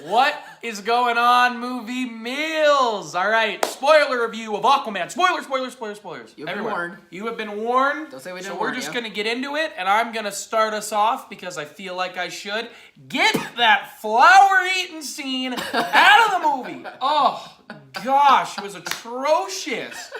What is going on, movie meals? All right, spoiler review of Aquaman. Spoilers. You've been warned. You have been warned. Don't say we didn't So we're warn just you. going to get into it, and I'm going to start us off because I feel like I should. Get that flower-eating scene out of the movie. Oh, gosh, it was atrocious.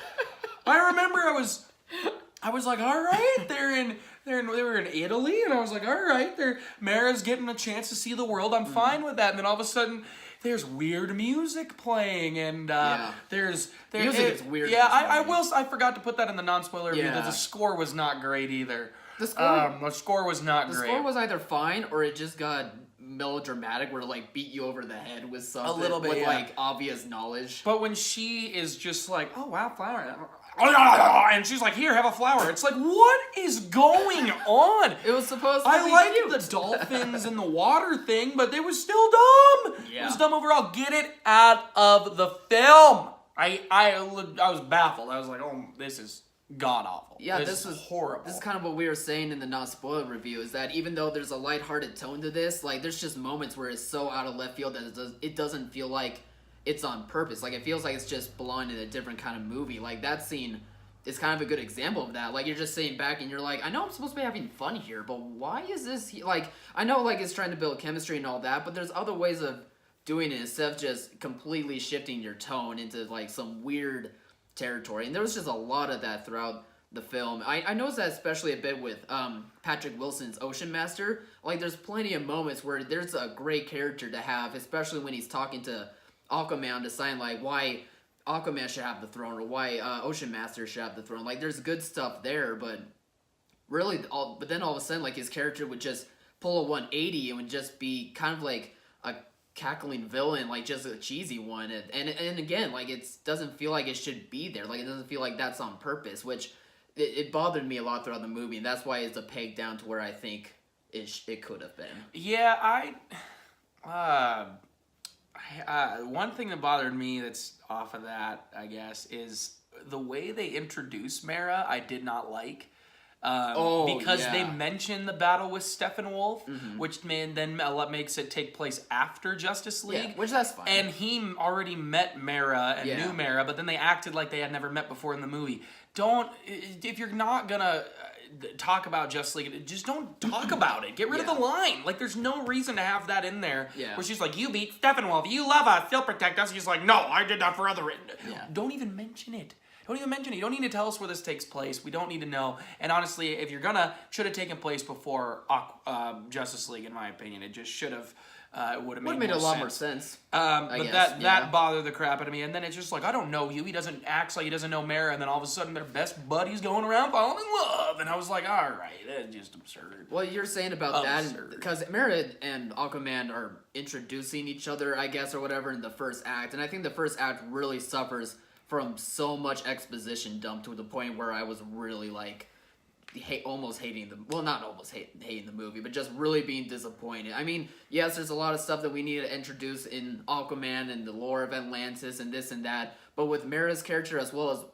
I remember I was like, all right, they were in Italy, and I was like, all right, Mara's getting a chance to see the world. I'm fine with that. And then all of a sudden, there's weird music playing, and there's music is weird. Yeah, I forgot to put that in the non-spoiler review. That Yeah. the score was not great either. The score was not great. The score was either fine or it just got melodramatic, where it like beat you over the head with something, A little bit, with yeah. like obvious knowledge. But when she is just like, oh wow, flower, and she's like, here, have a flower. It's like, what is going on? It was supposed to be I liked cute. the dolphins and the water thing, but they was still dumb. Yeah. It was dumb overall. Get it out of the film. I was baffled. I was like, oh, this is god awful. Yeah, this was is horrible. This is kind of what we were saying in the non-spoiler review, is that even though there's a lighthearted tone to this, like there's just moments where it's so out of left field that it doesn't feel like it's on purpose. Like it feels like it's just belonging in a different kind of movie. Like that scene is kind of a good example of that. Like you're just sitting back and you're like, I know I'm supposed to be having fun here, but why is this like, I know like it's trying to build chemistry and all that, but there's other ways of doing it instead of just completely shifting your tone into like some weird territory. And there was just a lot of that throughout the film. I noticed that especially a bit with Patrick Wilson's Ocean Master. Like there's plenty of moments where there's a great character to have, especially when he's talking to Aquaman to sign like why Aquaman should have the throne or why Ocean Master should have the throne. Like there's good stuff there, but really but then all of a sudden like his character would just pull a 180 and would just be kind of like a cackling villain, like just a cheesy one, and again, like it doesn't feel like it should be there. Like it doesn't feel like that's on purpose, which it bothered me a lot throughout the movie, and that's why it's a peg down to where I think it could have been. Yeah, one thing that bothered me that's off of that, I guess, is the way they introduce Mara. I did not like. Because they mention the battle with Steppenwolf, which makes it take place after Justice League. Yeah, which that's fine. And he already met Mara and knew Mara, but then they acted like they had never met before in the movie. If you're not gonna talk about Justice League, just don't talk about it. Get rid of the line. Like, there's no reason to have that in there. Yeah. Where she's like, you beat Steppenwolf, you love us, he'll protect us. He's like, no, I did that for other... Yeah. Don't even mention it. Don't even mention it. You don't need to tell us where this takes place. We don't need to know. And honestly, if you're gonna, should have taken place before Justice League, in my opinion. It just should have. It would have made a lot more sense. But that bothered the crap out of me. And then it's just like, I don't know you. He doesn't act like he doesn't know Mara. And then all of a sudden, their best buddies going around falling in love. And I was like, all right, that's just absurd. Well, you're saying about that because Mara and Aquaman are introducing each other, I guess, or whatever, in the first act, and I think the first act really suffers from so much exposition dumped to the point where I was really like almost hating the hating the movie, but just really being disappointed. I mean, yes, there's a lot of stuff that we need to introduce in Aquaman and the lore of Atlantis and this and that, but with Mara's character as well as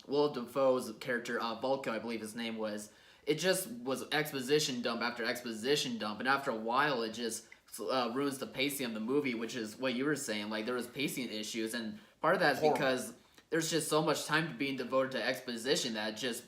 Willem Dafoe's character, Vulcan, I believe his name was, it just was exposition dump after exposition dump, and after a while it just ruins the pacing of the movie, which is what you were saying. Like there was pacing issues, and part of that is because there's just so much time being devoted to exposition that it just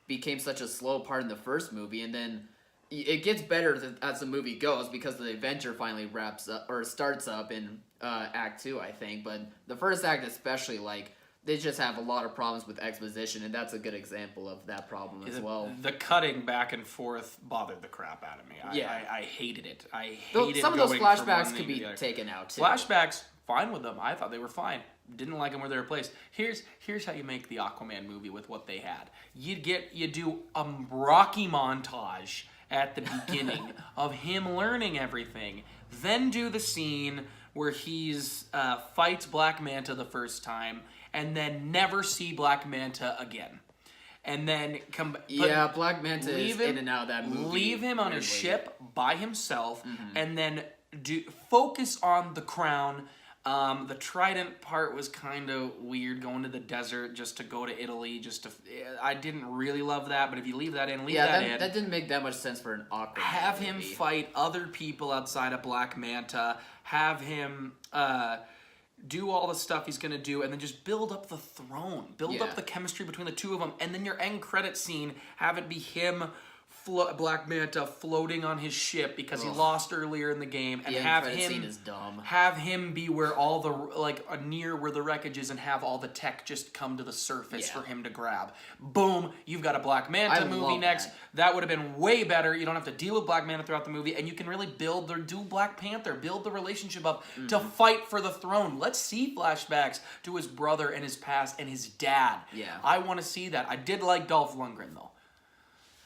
became such a slow part in the first movie, and then it gets better as the movie goes because the adventure finally wraps up or starts up in Act 2, I think. But the first act especially, like, they just have a lot of problems with exposition, and that's a good example of that problem as well. The cutting back and forth bothered the crap out of me. I hated it. I hated some of those going flashbacks from could be the other. taken out too. Flashbacks, fine with them. I thought they were fine. Didn't like them where they were placed. Here's how you make the Aquaman movie with what they had. You do a Rocky montage at the beginning of him learning everything. Then do the scene where he's fights Black Manta the first time, and then never see Black Manta again. And then Black Manta is in and out of that movie. Leave him on a ship by himself, and then focus on the crown The trident part was kind of weird, going to the desert just to go to Italy. I didn't really love that, but if you leave that in, that didn't make that much sense for an Aquaman have movie. him fight other people outside of Black Manta. Have him do all the stuff he's gonna do, and then just build up the throne, build up the chemistry between the two of them, and then your end credit scene, have it be him, Black Manta, floating on his ship because he lost earlier in the game, and have him scene is dumb. Have him be where all the near where the wreckage is, and have all the tech just come to the surface for him to grab. Boom! You've got a Black Manta movie next. That would have been way better. You don't have to deal with Black Manta throughout the movie, and you can really build Black Panther, build the relationship up to fight for the throne. Let's see flashbacks to his brother and his past and his dad. Yeah, I want to see that. I did like Dolph Lundgren though.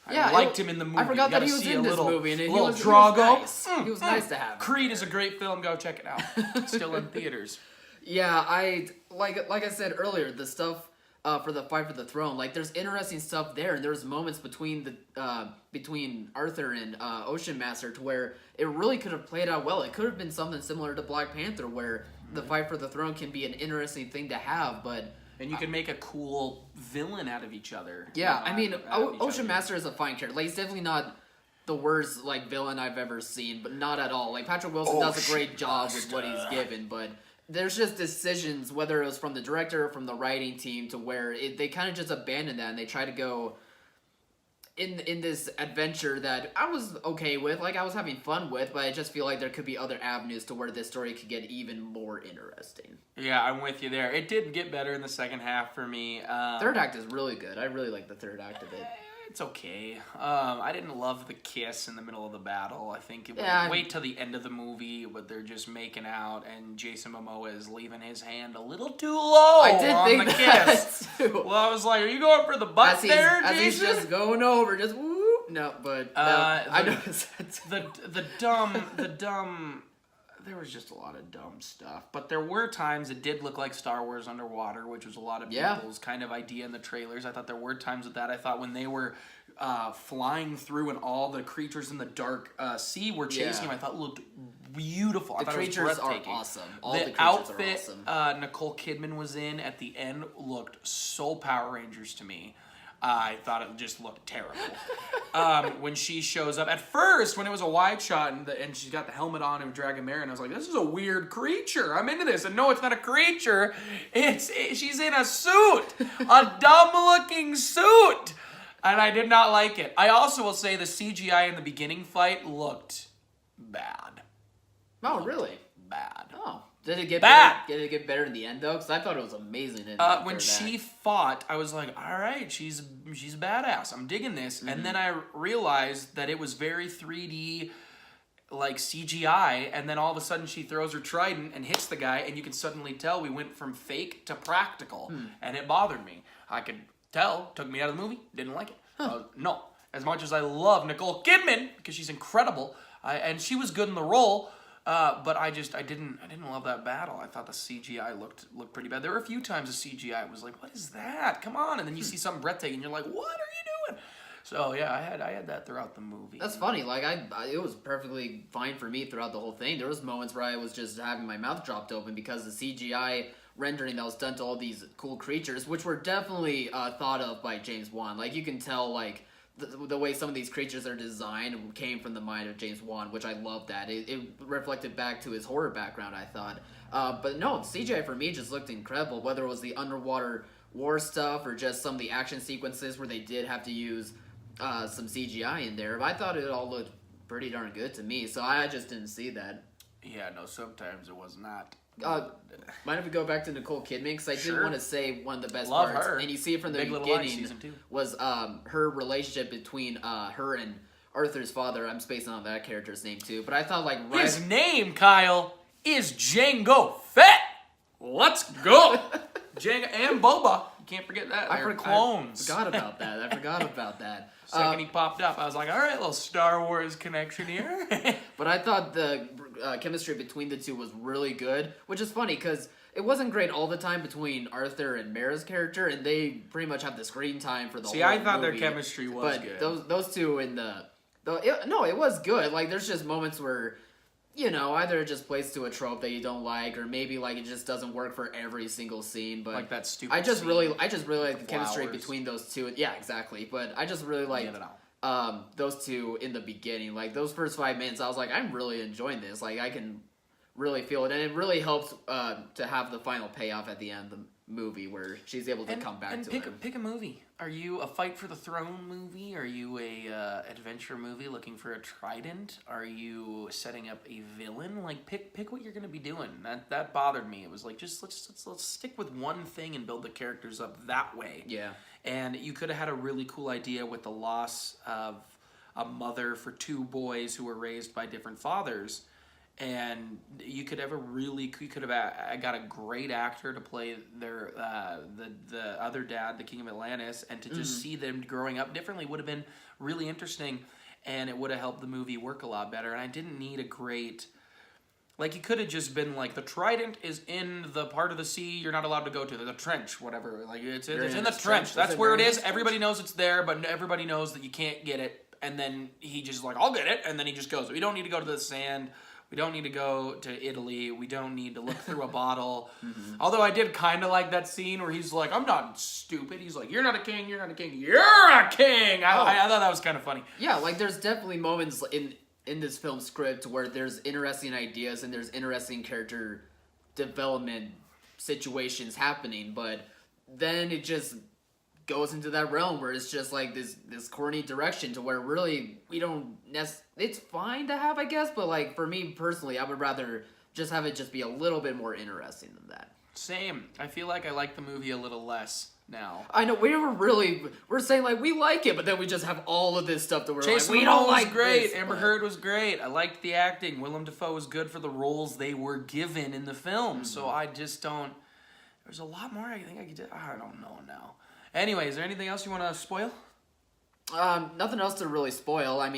I liked him in the movie. I forgot that he was in this movie, and he was Drago. Nice. He was nice to have. Creed is a great film. Go check it out. Still in theaters. Yeah, I like I said earlier, the stuff for the fight for the throne. Like, there's interesting stuff there, and there's moments between Arthur and Ocean Master to where it really could have played out well. It could have been something similar to Black Panther, where the fight for the throne can be an interesting thing to have, but. And you can make a cool villain out of each other. Yeah, I mean, Ocean Master is a fine character. Like, he's definitely not the worst villain I've ever seen, but not at all. Like, Patrick Wilson does a great job with what he's given, but there's just decisions, whether it was from the director or from the writing team, to where they kind of just abandon that and they try to go in this adventure that I was okay with, like I was having fun with, but I just feel like there could be other avenues to where this story could get even more interesting. Yeah, I'm with you there. It did get better in the second half for me. Third act is really good. I really like the third act of it. It's okay. I didn't love the kiss in the middle of the battle. I think it would wait till the end of the movie, but they're just making out, and Jason Momoa is leaving his hand a little too low on the kiss. Too. Well, I was like, are you going for the butt there, Jason? As he's just going over, just whoop. No, but I noticed that. The dumb. There was just a lot of dumb stuff, but there were times it did look like Star Wars underwater, which was a lot of people's kind of idea in the trailers. I thought there were times with that. I thought when they were flying through and all the creatures in the dark sea were chasing him, I thought it looked beautiful. I thought creatures it was breathtaking. are awesome. All the creatures outfit are awesome. Nicole Kidman was in at the end looked so Power Rangers to me. I thought it just looked terrible. When she shows up, at first, when it was a wide shot and she's got the helmet on and Dragon Mare, and I was like, this is a weird creature. I'm into this. And no, it's not a creature. She's in a suit. A dumb-looking suit. And I did not like it. I also will say the CGI in the beginning fight looked bad. Oh, really? Bad. Oh. Did it get bad? Better? Did it get better in the end though? Because I thought it was amazing. When she fought, I was like, "All right, she's badass. I'm digging this." Mm-hmm. And then I realized that it was very 3D, like CGI. And then all of a sudden, she throws her trident and hits the guy, and you can suddenly tell we went from fake to practical, and it bothered me. I could tell. Took me out of the movie. Didn't like it. No, as much as I love Nicole Kidman because she's incredible, and she was good in the role. But I didn't love that battle. I thought the CGI looked pretty bad. There were a few times the CGI was like, what is that? Come on. And then you see something breathtaking and you're like, what are you doing? So yeah, I had that throughout the movie. That's funny. Like it was perfectly fine for me throughout the whole thing. There was moments where I was just having my mouth dropped open because the CGI rendering that was done to all these cool creatures, which were definitely thought of by James Wan. Like you can tell, like the way some of these creatures are designed came from the mind of James Wan, which I love that. It reflected back to his horror background, I thought. But no, CGI for me just looked incredible, whether it was the underwater war stuff or just some of the action sequences where they did have to use some CGI in there. But I thought it all looked pretty darn good to me, so I just didn't see that. Yeah, no, sometimes it was not. Mind if we go back to Nicole Kidman? Because I did want to say one of the best Love parts, her. and you see it from the beginning, was her relationship between her and Arthur's father. I'm spacing on that character's name too, but I thought his name, Kyle, is Jango Fett. Let's go, Jango and Boba. You can't forget that. They're clones. I forgot about that. Second he popped up, I was like, all right, little Star Wars connection here. But I thought the chemistry between the two was really good, which is funny because it wasn't great all the time between Arthur and Mara's character, and they pretty much have the screen time for the whole movie. See, I thought their chemistry was good. But those two in it was good. Like, there's just moments where either it just plays to a trope that you don't like, or maybe like it just doesn't work for every single scene. But Like that stupid I just scene really like the chemistry flowers. between those two. Yeah, exactly. But I just really like those two in the beginning. Like those first 5 minutes, I was like, I'm really enjoying this. Like I can really feel it, and it really helps to have the final payoff at the end of the movie where she's able to come back to him. Pick a movie. Are you a Fight for the Throne movie? Are you a adventure movie looking for a trident? Are you setting up a villain? Like pick what you're gonna be doing. That bothered me. It was like just let's stick with one thing and build the characters up that way. Yeah. And you could have had a really cool idea with the loss of a mother for 2 boys who were raised by different fathers. And you could have got a great actor to play their the other dad, the King of Atlantis, and to just see them growing up differently would have been really interesting, and it would have helped the movie work a lot better. And I didn't need a great, like, you could have just been like, the trident is in the part of the sea you're not allowed to go to, the trench, whatever. Like it's in the trench. That's where it is. Everybody knows it's there, but everybody knows that you can't get it. And then he just like, I'll get it, and then he just goes. We don't need to go to the sand. We don't need to go to Italy. We don't need to look through a bottle. Although I did kind of like that scene where he's like, I'm not stupid. He's like, you're not a king, you're not a king, you're a king. I thought that was kind of funny. Yeah, like there's definitely moments in this film script where there's interesting ideas and there's interesting character development situations happening, but then it just goes into that realm where it's just like this corny direction to where really we don't it's fine to have, I guess, but like for me personally, I would rather just have it just be a little bit more interesting than that. Same. I feel like I like the movie a little less now. I know we're saying like we like it, but then we just have all of this stuff that we're Jason like we don't Momoa like was great. this, Amber but... Heard was great. I liked the acting. Willem Dafoe was good for the roles they were given in the film. So I just don't. There's a lot more I think I could do. I don't know now. Anyway, is there anything else you want to spoil? Nothing else to really spoil. I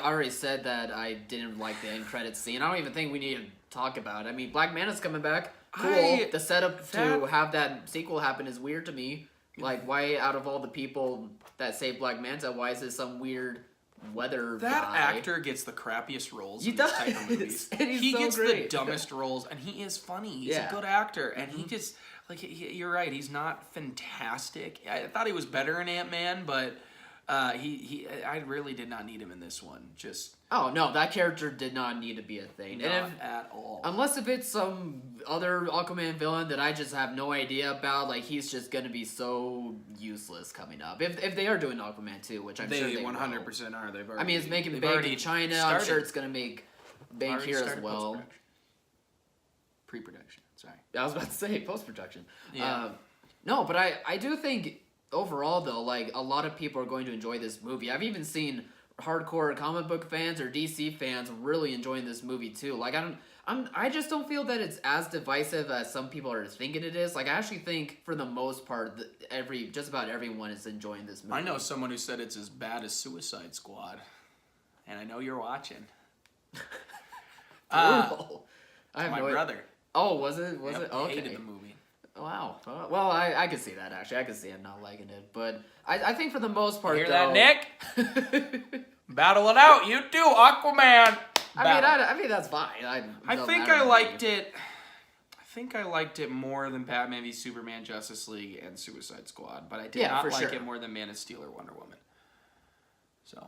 already said that I didn't like the end credits scene. I don't even think we need to talk about it. I mean, Black Manta's coming back. Cool. The setup to have that sequel happen is weird to me. Like, why out of all the people that saved Black Manta, why is this some weird weather guy? That actor gets the crappiest roles in this type of movies. He so gets great. the dumbest roles, and he is funny. He's a good actor, and he just... Like, you're right, he's not fantastic. I thought he was better in Ant-Man, but I really did not need him in this one. Just... Oh, no, that character did not need to be a thing. Not at all. Unless if it's some other Aquaman villain that I just have no idea about, like, he's just going to be so useless coming up. If they are doing Aquaman 2, which I'm sure they 100% will. are. They've already, I mean, it's making bank in China. I'm sure it's going to make bank here as well. Pre-production. Sorry. I was about to say post-production. Yeah. No, but I do think overall though, like a lot of people are going to enjoy this movie. I've even seen hardcore comic book fans or DC fans really enjoying this movie too. Like I just don't feel that it's as divisive as some people are thinking it is. Like I actually think for the most part, just about everyone is enjoying this movie. I know someone who said it's as bad as Suicide Squad, and I know you're watching. Brutal. I have my brother. Oh, was it? Was it? Okay. Hated the movie. Wow. Well, I could see that, actually. I could see him not liking it. But I think for the most part, Hear though... that, Nick? Battle it out. You too, Aquaman. I mean, that's fine. I think I liked it. I think I liked it more than Batman v Superman, Justice League, and Suicide Squad. But I did not like it more than Man of Steel or Wonder Woman. So...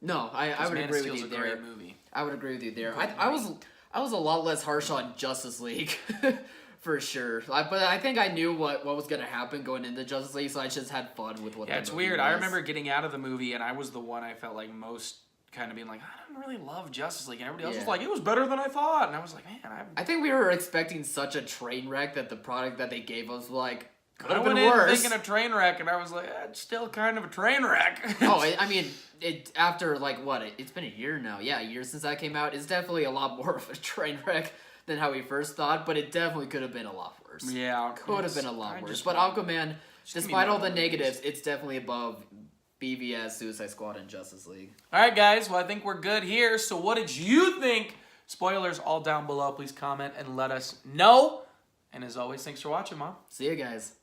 No, I would agree with you there. Great movie. I would agree with you there. I was a lot less harsh on Justice League, for sure. But I think I knew what was going to happen going into Justice League, so I just had fun with what. Yeah, it's weird. I remember getting out of the movie, and I was the one I felt like most kind of being like, I don't really love Justice League, and everybody else was like, it was better than I thought, and I was like, man, I think we were expecting such a train wreck that the product that they gave us like. Could have been worse. I went in thinking a train wreck, and I was like, it's still kind of a train wreck. I mean, after, like, what, it's been a year now. Yeah, a year since that came out. It's definitely a lot more of a train wreck than how we first thought, but it definitely could have been a lot worse. Yeah. Could have been a lot worse. But Aquaman, despite all the negatives, it's definitely above BVS, Suicide Squad, and Justice League. All right, guys. Well, I think we're good here. So what did you think? Spoilers all down below. Please comment and let us know. And as always, thanks for watching, Mom. See you guys.